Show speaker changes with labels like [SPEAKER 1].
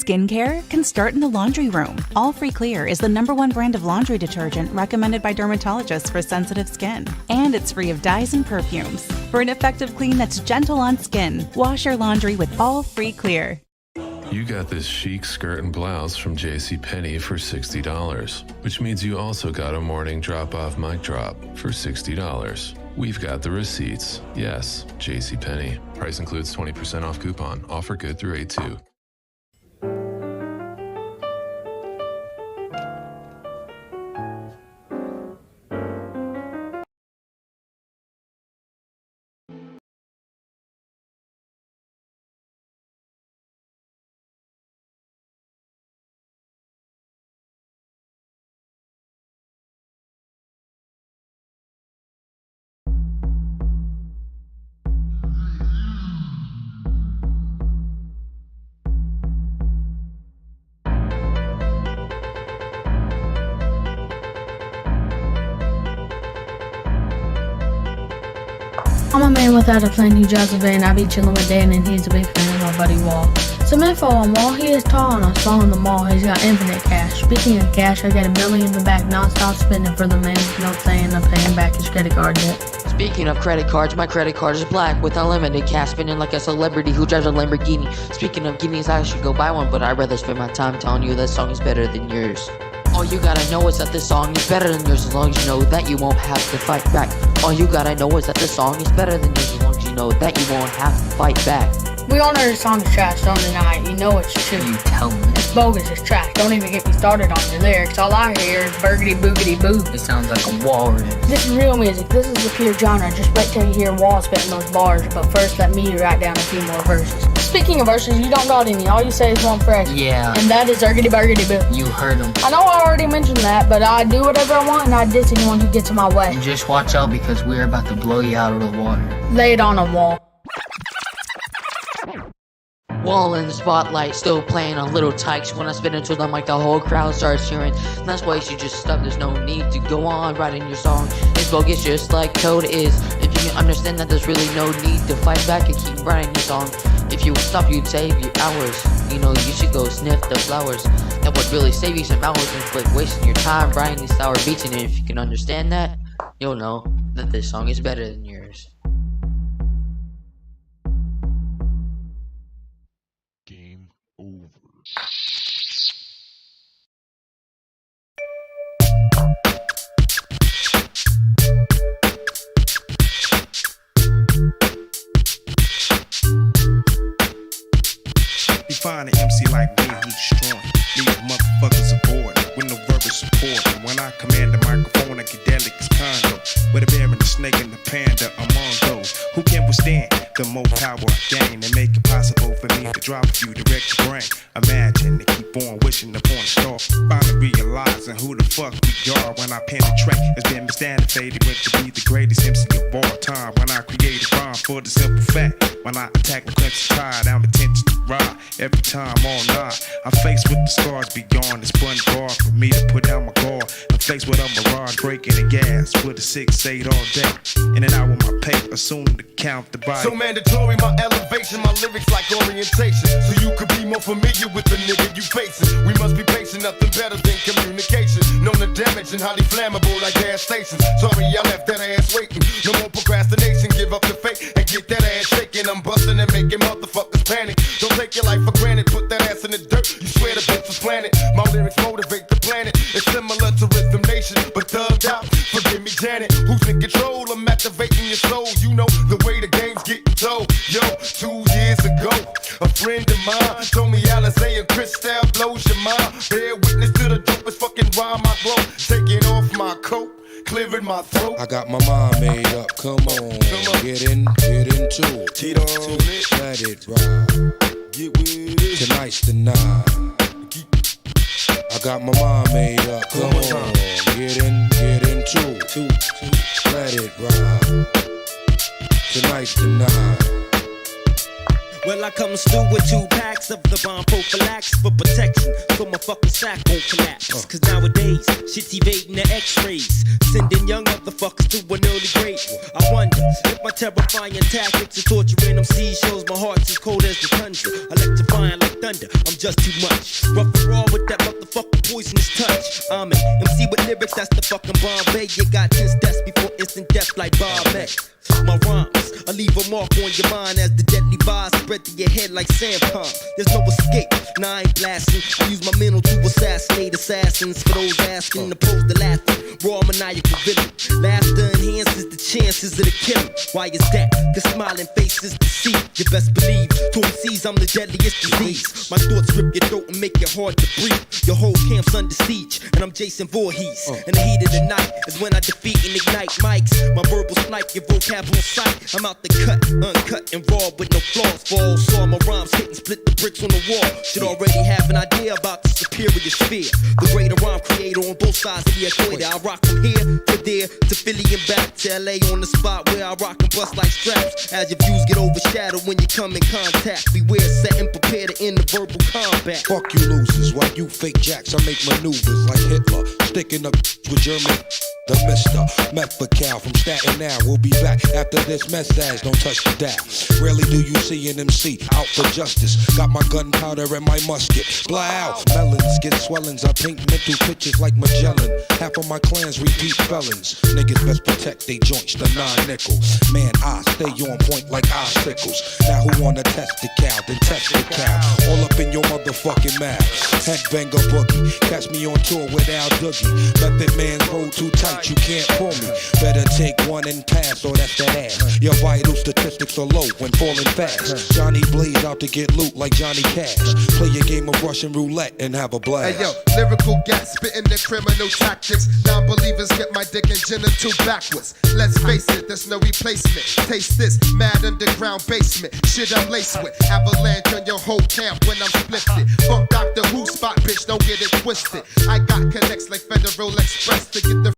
[SPEAKER 1] skincare can start in the laundry room. All Free Clear is the #1 brand of laundry detergent recommended by dermatologists for sensitive skin. And it's free of dyes and perfumes. For an effective clean that's gentle on skin, wash your laundry with All Free Clear.
[SPEAKER 2] You got this chic skirt and blouse from JCPenney for $60, which means you also got a morning drop-off mic drop for $60. We've got the receipts. Yes, JCPenney. Price includes 20% off coupon. Offer good through 8/2.
[SPEAKER 3] I'm a man without a plan, he drives a van. I be chillin' with Dan and he's a big fan of my buddy Wall. Some info on Wall, he is tall and I'm small in the mall. He's got infinite cash. Speaking of cash, I got $1 million in the back, non-stop spending for the man. No saying I'm paying back his credit card debt.
[SPEAKER 4] Speaking of credit cards, my credit card is black with unlimited cash, spending like a celebrity who drives a Lamborghini. Speaking of guineas, I should go buy one, but I'd rather spend my time telling you that song is better than yours. All you gotta know is that this song is better than yours as long as you know that you won't have to fight back. All you gotta know is that this song is better than yours as long as you know that you won't have to fight back.
[SPEAKER 3] We all know the song is trash, don't deny it, you know it's true.
[SPEAKER 5] You tell me.
[SPEAKER 3] It's bogus, it's trash, don't even get me started on your lyrics. All I hear is burgity boogity boo.
[SPEAKER 5] It sounds like a walrus.
[SPEAKER 3] This is real music, this is the pure genre. Just wait till you hear Wall spitting those bars. But first, let me write down a few more verses. Speaking of verses, you don't got any, all you say is one phrase.
[SPEAKER 5] Yeah.
[SPEAKER 3] And that is burgity burgity boo.
[SPEAKER 5] You heard him.
[SPEAKER 3] I know I already mentioned that, but I do whatever I want and I diss anyone who gets in my way.
[SPEAKER 5] And just watch out because we're about to blow you out of the water.
[SPEAKER 3] Lay it on a Wall.
[SPEAKER 4] Wall in the spotlight, still playing on Little Tykes. When I spit into the mic, the whole crowd starts cheering. And that's why you should just stop. There's no need to go on writing your song. It's bogus just like code is. If you can understand that there's really no need to fight back and keep writing your song. If you would stop, you'd save your hours. You know, you should go sniff the flowers. That would really save you some hours and quit wasting your time writing these sour beats. And if you can understand that, you'll know that this song is better than yours.
[SPEAKER 2] Game over.
[SPEAKER 6] Define an MC like me who's strong. Leave motherfuckers aboard with no verbal support. And when I command the microphone, I get delicate condo. With a bear and the snake and the panda among those who can withstand the more power I gain and make it possible for me to drop a few direct your brain. Imagine to keep on wishing upon a star. Finally realizing who the fuck we are when I penetrate. It's been misstantified went to be the greatest MC of all time. When I create a rhyme for the simple fact. When I attack the country tide, I'm intention to ride. Every time all night, I'm faced with the scars beyond. It's one bar for me to put down my guard. I'm faced with a mirage breaking the gas with a 6-8 all day. In and out with my paper, soon to count the body.
[SPEAKER 7] So mandatory, my elevation, my lyrics like orientation. So you could be more familiar with the nigga you facing. We must be patient, nothing better than communication. Known to damage and highly flammable like gas stations. Sorry, I left that ass waiting. No more procrastination, give up the fake and get that ass shaking. I'm busting and making motherfuckers panic. Don't take your life for granted, put that ass in the dirt. You swear the bitch was planted. My lyrics motivate the planet. It's similar to Rhythm Nation, but thugged out. Forgive me, Janet. Who's in control? I'm activating your soul. You know the way the game's getting told. Yo, 2 years ago, a friend of mine told me Alizé and Cristal blows your mind. Bear witness to the dopest fucking rhyme I blow. Taking off my coat, clearing my throat.
[SPEAKER 8] I got my mind made up, come on. Get into it.
[SPEAKER 7] Tito,
[SPEAKER 8] let it ride.
[SPEAKER 7] get with it.
[SPEAKER 8] Tonight's the night. I got my mind made up, come on. Get into it. Let it ride. Tonight's the night.
[SPEAKER 9] Well, I come through with 2 packs of the bomb prophylaxis for protection, so my fucking sack won't collapse. Cause nowadays, shit's evading the x-rays, sending young motherfuckers to an early grave. I wonder if my terrifying tactics of torturing MCs shows my heart's as cold as the tundra, electrifying like thunder. I'm just too much, rough and raw with that motherfucking poisonous touch. I'm an MC with lyrics, that's the fucking Bombay. You got 10 steps before instant death like Bob May. My rhymes, I leave a mark on your mind as the deadly vibes spread to your head like sandpalm. There's no escape, nah, I ain't blasting. I use my mental to assassinate assassins. For those asking, opposed to laughing, raw maniacal villain. Laughter enhances the chances of the killing. Why is that? Cause smiling faces deceive. You best believe, to MCs I'm the deadliest disease. My thoughts rip your throat and make it hard to breathe. Your whole camp's under siege, and I'm Jason Voorhees. In the heat of the night is when I defeat and ignite mics. My verbal snipe, your vocab on sight. I'm out the cut, uncut and raw with no flaws. For all saw my rhymes hit and split the bricks on the wall. Should already have an idea about the superior sphere. The greater rhyme creator on both sides of the equator. I rock from here to there, to Philly and back to LA on the spot where I rock and bust like straps. As your views get overshadowed when you come in contact. Beware, set and prepare to end the verbal combat.
[SPEAKER 8] Fuck you losers, while you fake jacks, I make maneuvers like Hitler, sticking up with German. The Mr. Methacal from Staten Island. We'll be back after this message. Don't touch the dial. Rarely do you see an MC out for justice. Got my gunpowder and my musket. Blah out. Melons get swellings. I paint mental pictures like Magellan. Half of my clans repeat felons. Niggas best protect they joints, the 9 nickel. Man, I stay on point like icicles. Now who wanna test the cow? Then test the cow. All up in your motherfucking mouth. Headbanger boogie. Catch me on tour with Al Doogie. Method man's roll too tight. You can't pull me. Better take one and pass, or that's that ass. Your vital statistics are low when falling fast. Johnny Blaze out to get loot like Johnny Cash. Play a game of Russian roulette and have a blast.
[SPEAKER 10] Hey yo, lyrical gas spitting the criminal tactics. Non-believers get my dick and genital backwards. Let's face it, there's no replacement. Taste this, mad underground basement. Shit I'm laced with. Avalanche on your whole camp when I'm splifted. Fuck Dr. Who spot, bitch, don't get it twisted. I got connects like Federal Express to get the